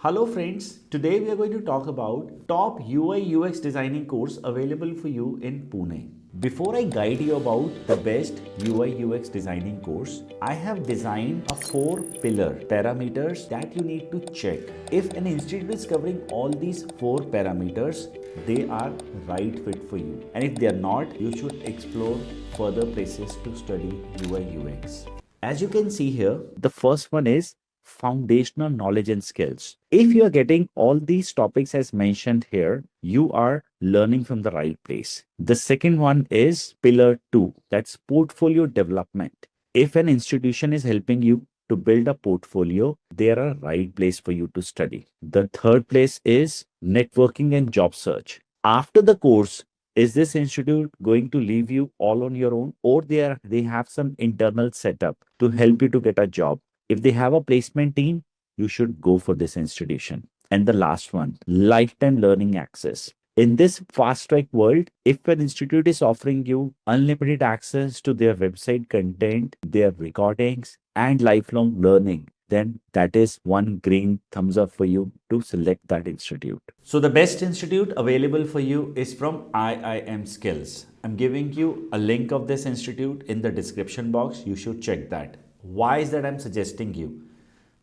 Hello friends, today we are going to talk about top UI UX designing course available for you in Pune. Before I guide you about the best UI UX designing course, I have designed a 4-pillar parameters that you need to check. If an institute is covering all these 4 parameters, they are right fit for you. And if they are not, you should explore further places to study UI UX. As you can see here, the first one is foundational knowledge and skills. If you are getting all these topics as mentioned here, you are learning from the right place. The second one is pillar 2, that's portfolio development. If an institution is helping you to build a portfolio, they are a right place for you to study. The third place is networking and job search. After the course, is this institute going to leave you all on your own, or they have some internal setup to help you to get a job? If they have a placement team, you should go for this institution. And the last one, lifetime learning access. In this fast track world, if an institute is offering you unlimited access to their website content, their recordings, and lifelong learning, then that is one green thumbs up for you to select that institute. So the best institute available for you is from IIM Skills. I'm giving you a link of this institute in the description box. You should check that. Why is that I'm suggesting you?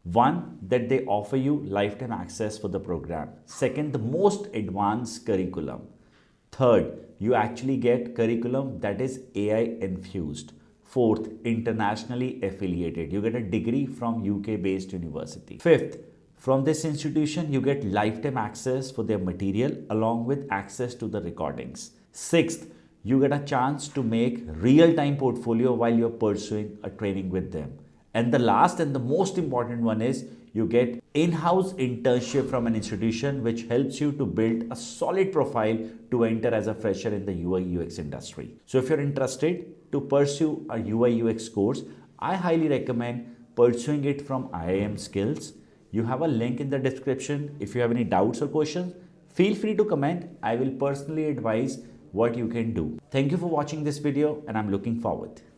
One, that they offer you lifetime access for the program. Second, the most advanced curriculum. Third, you actually get curriculum that is AI infused. Fourth, internationally affiliated. You get a degree from UK based university. Fifth, from this institution, you get lifetime access for their material along with access to the recordings. Sixth, you get a chance to make real-time portfolio while you're pursuing a training with them. And the last and the most important one is you get in-house internship from an institution which helps you to build a solid profile to enter as a fresher in the UI UX industry. So if you're interested to pursue a UI UX course, I highly recommend pursuing it from IIM Skills. You have a link in the description. If you have any doubts or questions, feel free to comment. I will personally advise what you can do. Thank you for watching this video and I'm looking forward.